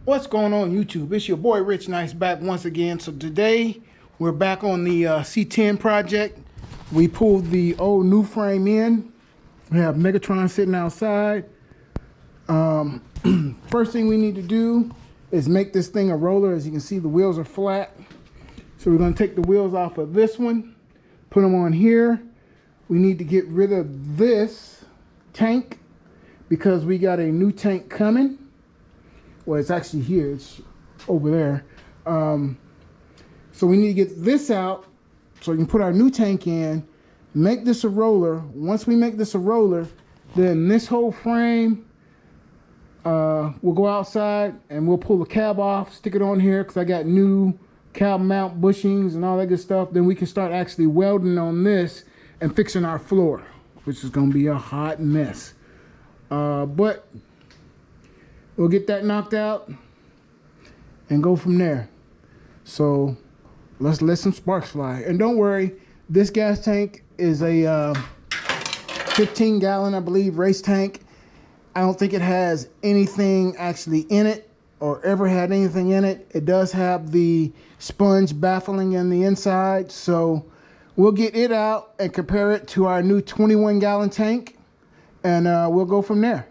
What's going on YouTube? It's your boy Rich Nice back once again. So today we're back on the C-10 project. We pulled the old new frame in. We have Megatron sitting outside. First thing we need to do is make this thing a roller. As you can see, the wheels are flat. So we're going to take the wheels off of this one, put them on here. We need to get rid of this tank because we got a new tank coming. Well, it's actually here, it's over there. So we need to get this out so we can put our new tank in, make this a roller. Once we make this a roller, then this whole frame will go outside and we'll pull the cab off, stick it on here because I got new cab mount bushings and all that good stuff. Then we can start actually welding on this and fixing our floor, which is going to be a hot mess. But we'll get that knocked out and go from there. So let's let some sparks fly. And don't worry, this gas tank is a 15 gallon, I believe, race tank. I don't think it has anything actually in it or ever had anything in it. It does have the sponge baffling in the inside. So we'll get it out and compare it to our new 21 gallon tank. And we'll go from there.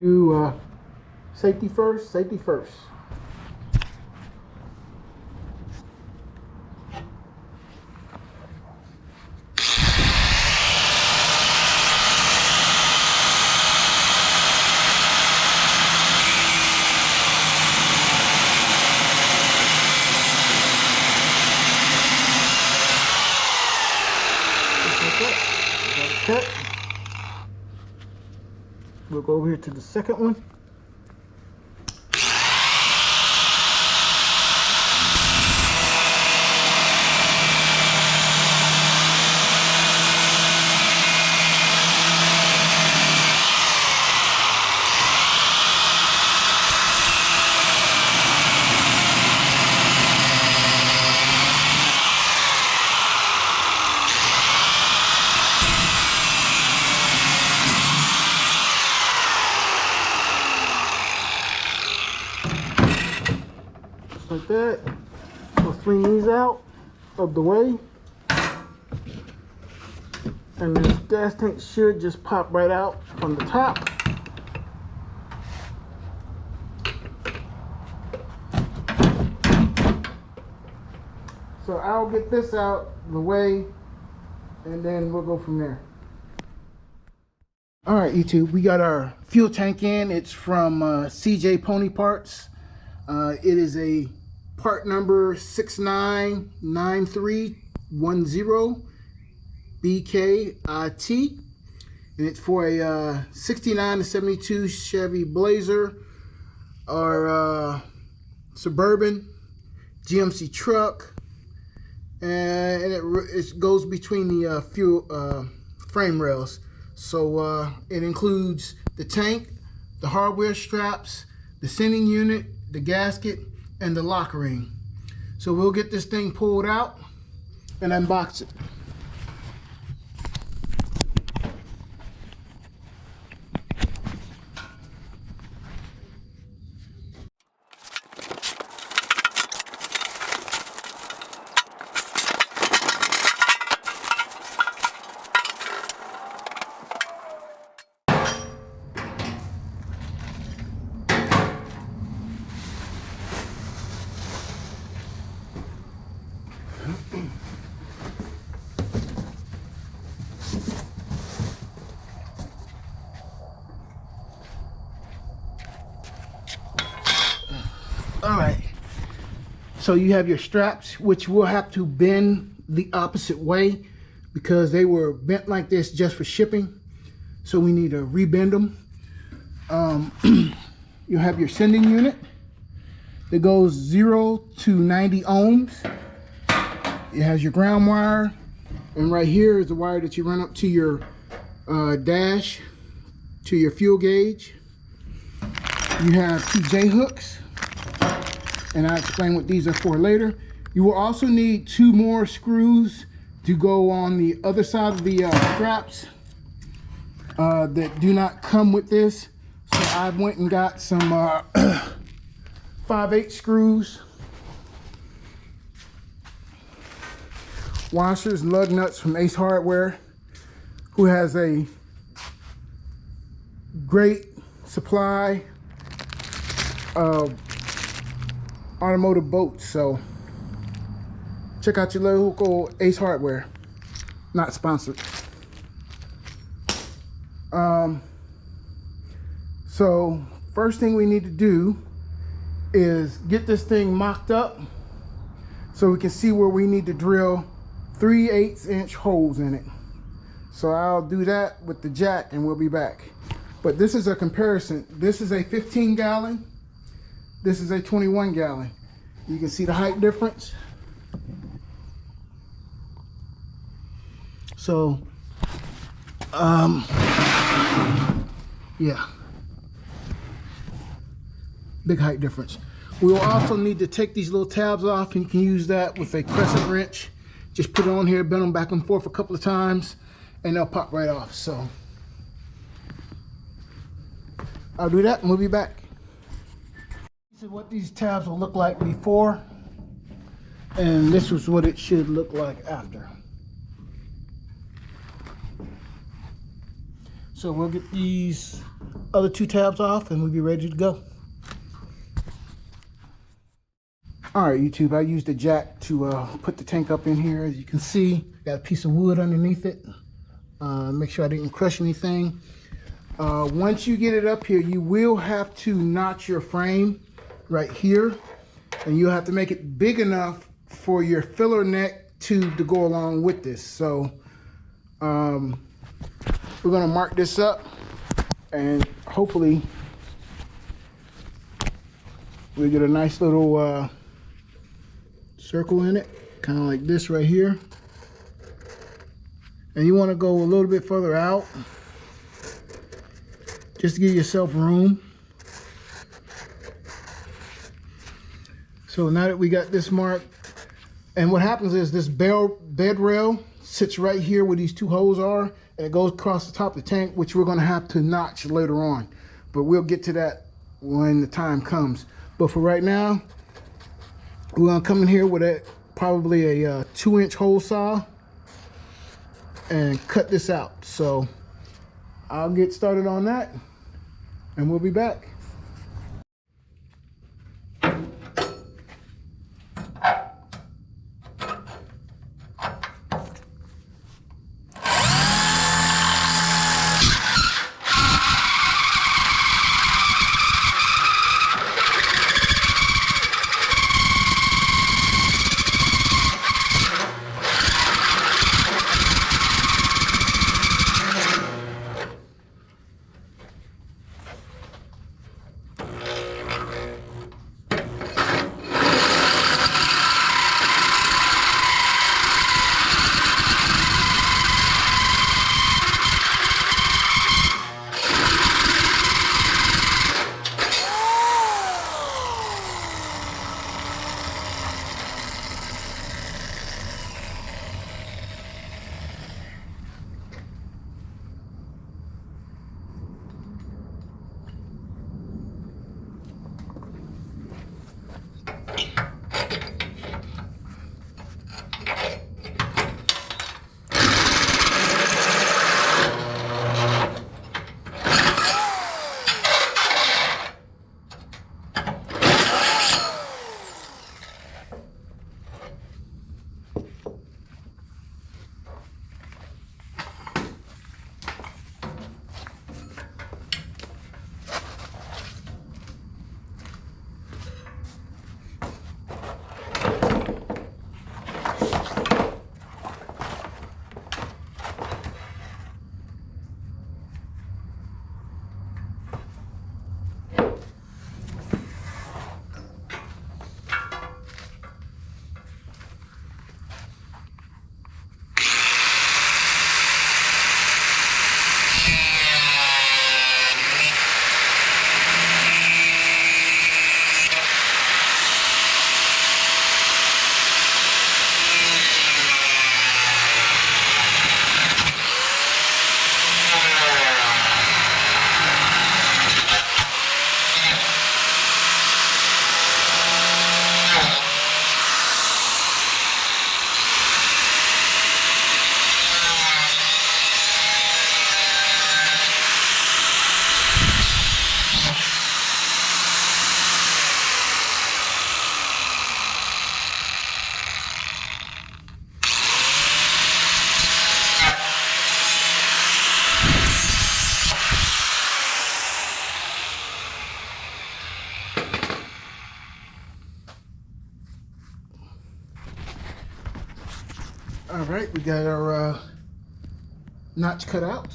Do safety first, safety first. Cut. We'll go over here to the second one. Like that. We'll swing these out of the way, and this gas tank should just pop right out from the top. So I'll get this out of the way and then we'll go from there. All right, YouTube, we got our fuel tank in. It's from CJ Pony Parts. It is a part number 699310 BKIT, and it's for a 69 to 72 Chevy Blazer or Suburban GMC truck, and it goes between the fuel frame rails. So it includes the tank, the hardware straps, the sending unit, the gasket, and the lock ring. So we'll get this thing pulled out and unbox it. So you have your straps, which we'll have to bend the opposite way because they were bent like this just for shipping. So we need to rebend them. You have your sending unit that goes 0 to 90 ohms. It has your ground wire, and right here is the wire that you run up to your dash, to your fuel gauge. You have 2 J hooks, and I'll explain what these are for later. You will also need 2 more screws to go on the other side of the straps that do not come with this. So I went and got some 5/8 screws, washers, and lug nuts from Ace Hardware, who has a great supply of automotive boats. So check out your local Ace Hardware. Not sponsored. So first thing we need to do is get this thing mocked up so we can see where we need to drill 3/8 inch holes in it. So I'll do that with the jack and we'll be back. But this is a comparison. This is a 15 gallon. This is a 21 gallon. You can see the height difference. So, yeah. Big height difference. We will also need to take these little tabs off, and you can use that with a crescent wrench. Just put it on here, bend them back and forth a couple of times, and they'll pop right off. So I'll do that and we'll be back. This is what these tabs will look like before, and this is what it should look like after. So we'll get these other 2 tabs off and we'll be ready to go. All right, YouTube, I used the jack to put the tank up in here. As you can see, got a piece of wood underneath it. Make sure I didn't crush anything. Once you get it up here, you will have to notch your frame right here, and you'll have to make it big enough for your filler neck tube to go along with this. So we're gonna mark this up, and hopefully we'll get a nice little circle in it, kind of like this right here. And you want to go a little bit further out just to give yourself room. So now that we got this marked, and what happens is this bed rail sits right here where these 2 holes are, and it goes across the top of the tank, which we're going to have to notch later on, but we'll get to that when the time comes. But for right now, we're going to come in here with probably a 2-inch hole saw and cut this out. So I'll get started on that and we'll be back. All right, we got our notch cut out.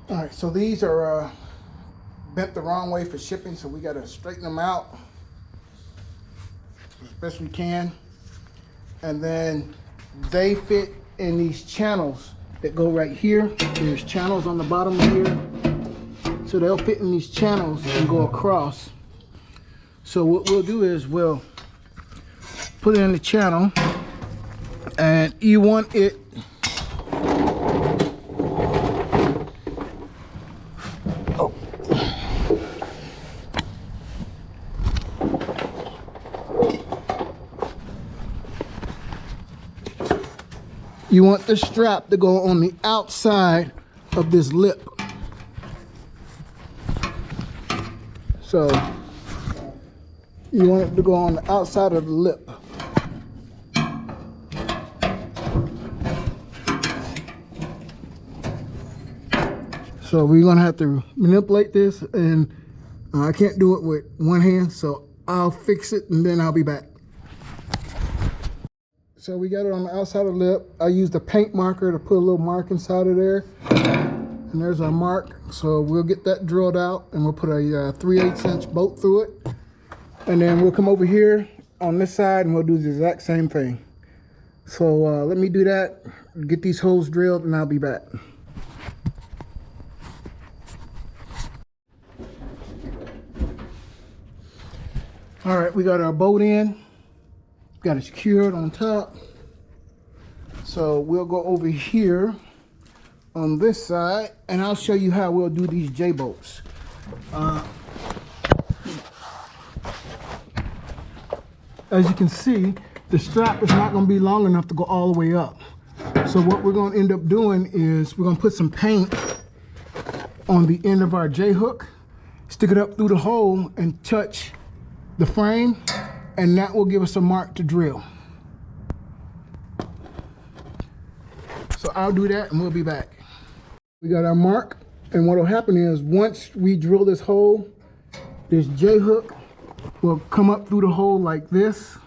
All right, so these are bent the wrong way for shipping, so we got to straighten them out as best we can. And then they fit in these channels that go right here. There's channels on the bottom here, so they'll fit in these channels and go across. So what we'll do is we'll put it in the channel, and you want it you want the strap to go on the outside of this lip. So you want it to go on the outside of the lip. So we're gonna have to manipulate this, and I can't do it with one hand, so I'll fix it and then I'll be back. So we got it on the outside of the lip. I used a paint marker to put a little mark inside of there. And there's our mark. So we'll get that drilled out, and we'll put a 3/8 inch bolt through it. And then we'll come over here on this side and we'll do the exact same thing. So let me do that, get these holes drilled, and I'll be back. All right, we got our bolt in. Got it secured on top. So we'll go over here on this side, and I'll show you how we'll do these J-bolts. As you can see, the strap is not going to be long enough to go all the way up. So what we're going to end up doing is we're going to put some paint on the end of our J-hook, stick it up through the hole and touch the frame, and that will give us a mark to drill. So I'll do that and we'll be back. We got our mark, and what will happen is once we drill this hole, this J-hook will come up through the hole like this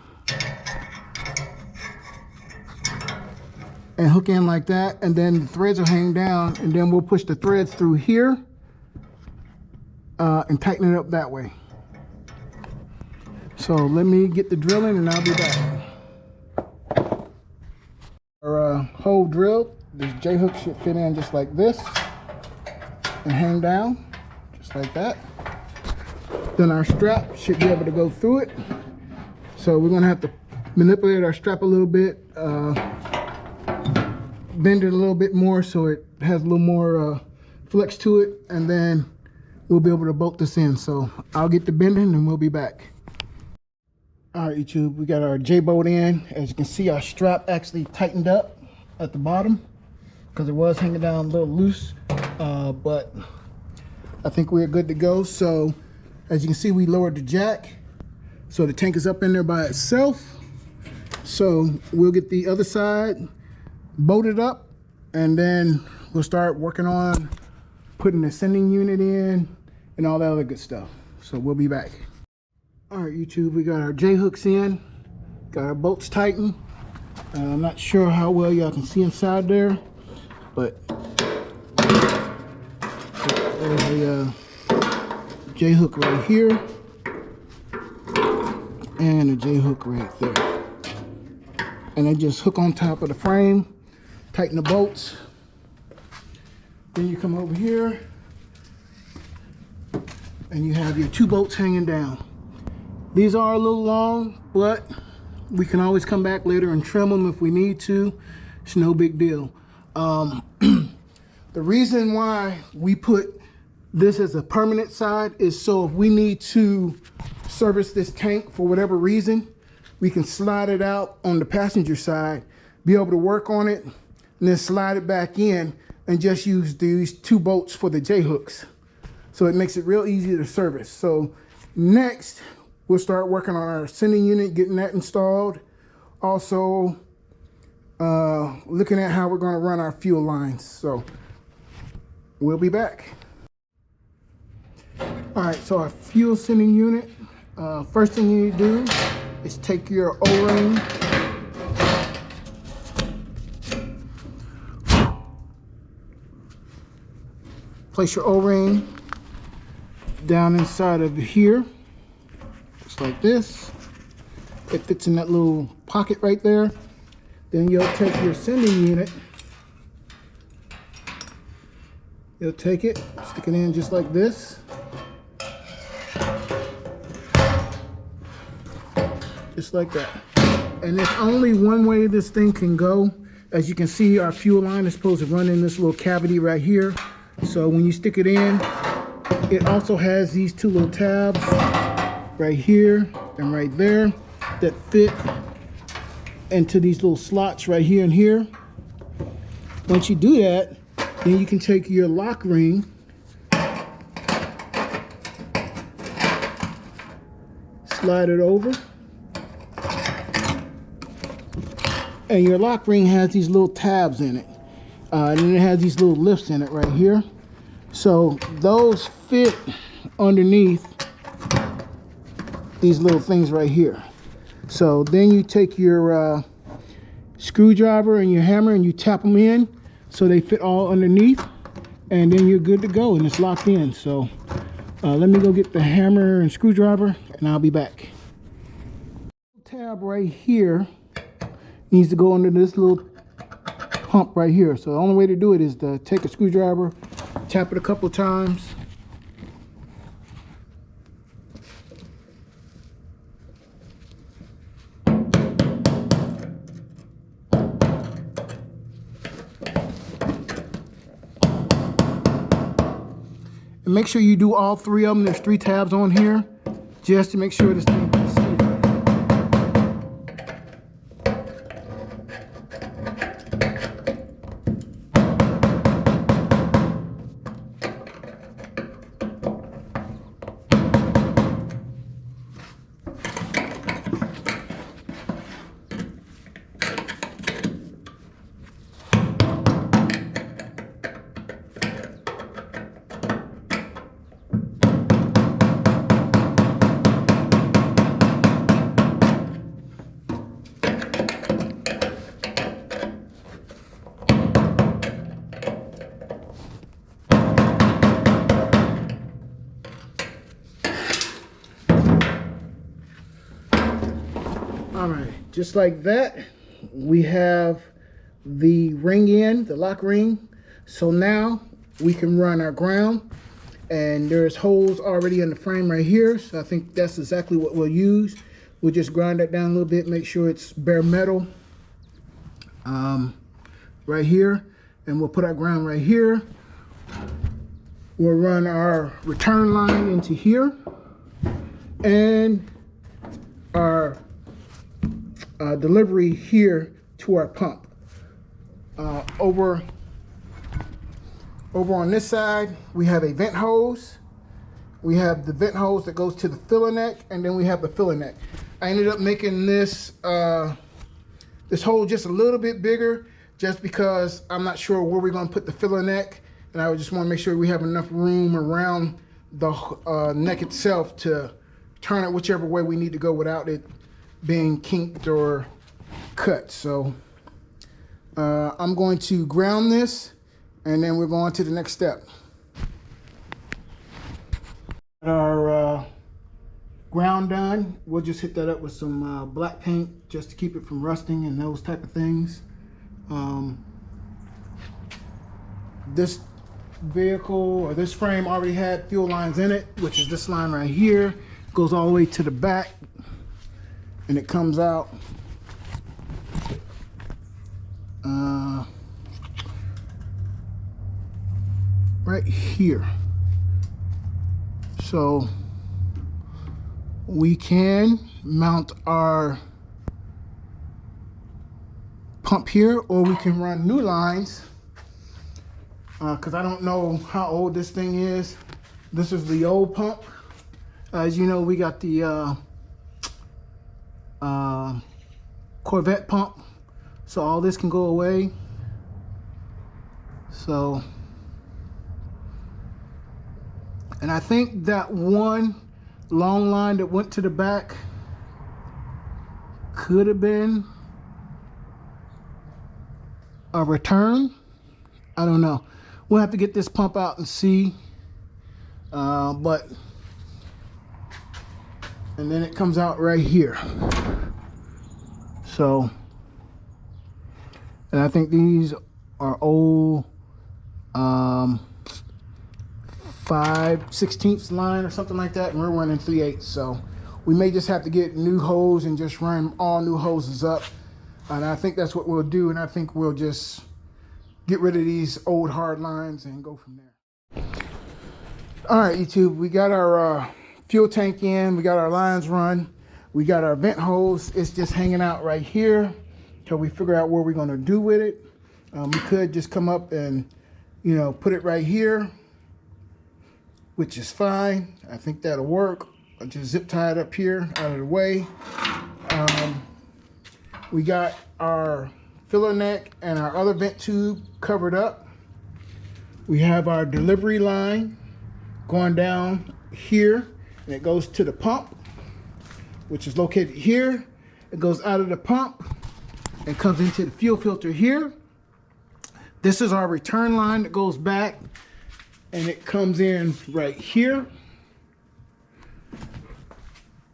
and hook in like that, and then the threads will hang down, and then we'll push the threads through here and tighten it up that way. So let me get the drilling and I'll be back. Our hole drilled. This J-hook should fit in just like this and hang down just like that. Then our strap should be able to go through it. So we're gonna have to manipulate our strap a little bit, bend it a little bit more so it has a little more flex to it, and then we'll be able to bolt this in. So I'll get the bending and we'll be back. All right, YouTube, we got our J-bolt in. As you can see, our strap actually tightened up at the bottom because it was hanging down a little loose, but I think we're good to go. So as you can see, we lowered the jack, so the tank is up in there by itself. So we'll get the other side bolted up, and then we'll start working on putting the sending unit in and all that other good stuff. So we'll be back. All right, YouTube, we got our J-hooks in, got our bolts tightened. I'm not sure how well y'all can see inside there, but there's a J-hook right here and a J-hook right there. And they just hook on top of the frame, tighten the bolts. Then you come over here and you have your two bolts hanging down. These are a little long, but we can always come back later and trim them if we need to. It's no big deal. The reason why we put this as a permanent side is so if we need to service this tank for whatever reason, we can slide it out on the passenger side, be able to work on it, and then slide it back in and just use these two bolts for the J-hooks. So it makes it real easy to service. So next, we'll start working on our sending unit, getting that installed. Also, looking at how we're going to run our fuel lines. So we'll be back. All right, so our fuel sending unit. First thing you need to do is take your O-ring place your O-ring down inside of here, just like this. It fits in that little pocket right there. Then you'll take your sending unit. You'll take it, stick it in just like this. Just like that. And there's only one way this thing can go. As you can see, our fuel line is supposed to run in this little cavity right here. So when you stick it in, it also has these two little tabs right here and right there that fit into these little slots right here and here. Once you do that, then you can take your lock ring, slide it over, and your lock ring has these little tabs in it. And then it has these little lifts in it right here. So those fit underneath these little things right here. So then you take your screwdriver and your hammer and you tap them in so they fit all underneath, and then you're good to go and it's locked in. So let me go get the hammer and screwdriver and I'll be back. Tab right here needs to go under this little pump right here. So the only way to do it is to take a screwdriver, tap it a couple of times. And make sure you do all three of them. There's 3 tabs on here just to make sure this thing can see. All right, just like that, we have the ring in, the lock ring. So now we can run our ground, and there's holes already in the frame right here. So I think that's exactly what we'll use. We'll just grind that down a little bit, make sure it's bare metal right here. And we'll put our ground right here. We'll run our return line into here, and our delivery here to our pump. Over on this side, we have a vent hose. We have the vent hose that goes to the filler neck, and then we have the filler neck. I ended up making this this hole just a little bit bigger, just because I'm not sure where we're going to put the filler neck, and I just want to make sure we have enough room around the neck itself to turn it whichever way we need to go without it being kinked or cut. So I'm going to ground this, and then we're going to the next step. Our ground done. We'll just hit that up with some black paint just to keep it from rusting and those type of things. This vehicle, or this frame, already had fuel lines in it, which is this line right here. Goes all the way to the back, and it comes out right here. So we can mount our pump here, or we can run new lines, because I don't know how old this thing is. This is the old pump. As you know, we got the Corvette pump, so all this can go away. So, and I think that one long line that went to the back could have been a return. I don't know. We'll have to get this pump out and see. And then it comes out right here. So, and I think these are old 5/16 line or something like that, and we're running 3/8. So we may just have to get new hose and just run all new hoses up. And I think that's what we'll do. And I think we'll just get rid of these old hard lines and go from there. All right, YouTube, we got our fuel tank in, we got our lines run, we got our vent hose. It's just hanging out right here till we figure out what we're gonna do with it. We could just come up and, you know, put it right here, which is fine. I think that'll work. I'll just zip tie it up here out of the way. We got our filler neck and our other vent tube covered up. We have our delivery line going down here, and it goes to the pump, which is located here. It goes out of the pump and comes into the fuel filter here. This is our return line that goes back, and it comes in right here.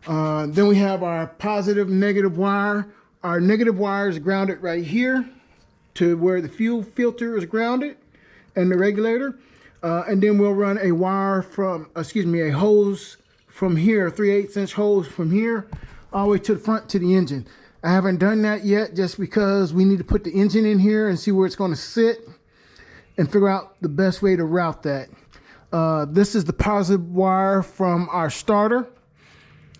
Then we have our positive, negative wire. Our negative wire is grounded right here to where the fuel filter is grounded and the regulator. And then we'll run a wire from, a hose from here, 3/8 inch hose from here, all the way to the front to the engine. I haven't done that yet just because we need to put the engine in here and see where it's going to sit and figure out the best way to route that. This is the positive wire from our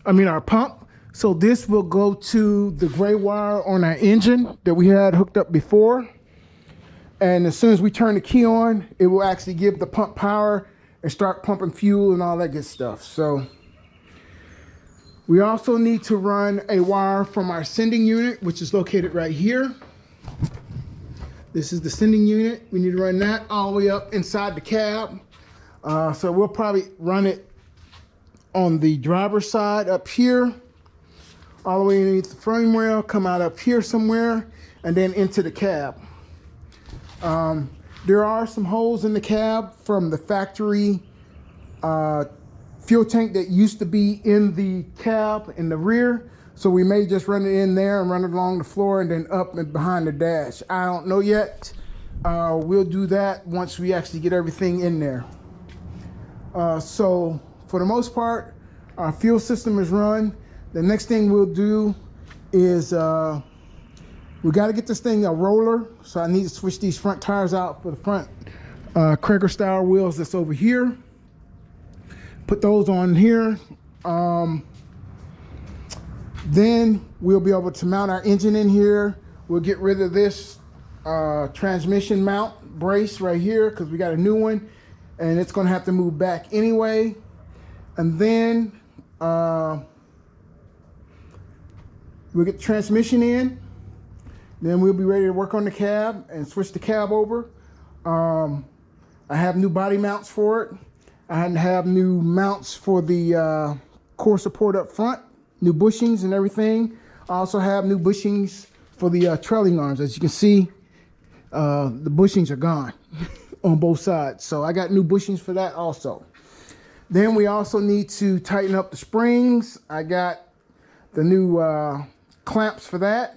our pump. So this will go to the gray wire on our engine that we had hooked up before. And as soon as we turn the key on, it will actually give the pump power and start pumping fuel and all that good stuff. So we also need to run a wire from our sending unit, which is located right here. This is the sending unit. We need to run that all the way up inside the cab. So we'll probably run it on the driver's side up here, all the way underneath the frame rail, come out up here somewhere, and then into the cab. There are some holes in the cab from the factory fuel tank that used to be in the cab in the rear. So we may just run it in there and run it along the floor and then up and behind the dash. I don't know yet. We'll do that once we actually get everything in there. So for the most part, our fuel system is run. The next thing we'll do is we got to get this thing a roller. So I need to switch these front tires out for the front Cracker style wheels that's over here. Put those on here. Then we'll be able to mount our engine in here. We'll get rid of this transmission mount brace right here because we got a new one and it's going to have to move back anyway. And then we'll get the transmission in. Then we'll be ready to work on the cab and switch the cab over. I have new body mounts for it. I have new mounts for the core support up front, new bushings and everything. I also have new bushings for the trailing arms. As you can see, the bushings are gone on both sides. So I got new bushings for that also. Then we also need to tighten up the springs. I got the new clamps for that.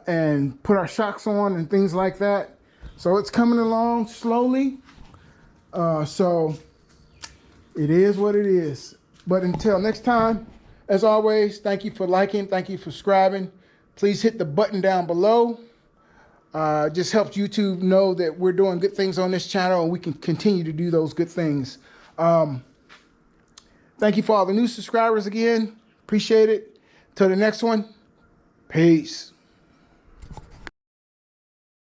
And put our shocks on and things like that. So it's coming along slowly. So it is what it is. But until next time, as always, thank you for liking, thank you for subscribing. Please hit the button down below. Just helps YouTube know that we're doing good things on this channel and we can continue to do those good things. Thank you for all the new subscribers again. Appreciate it. Till the next one, peace.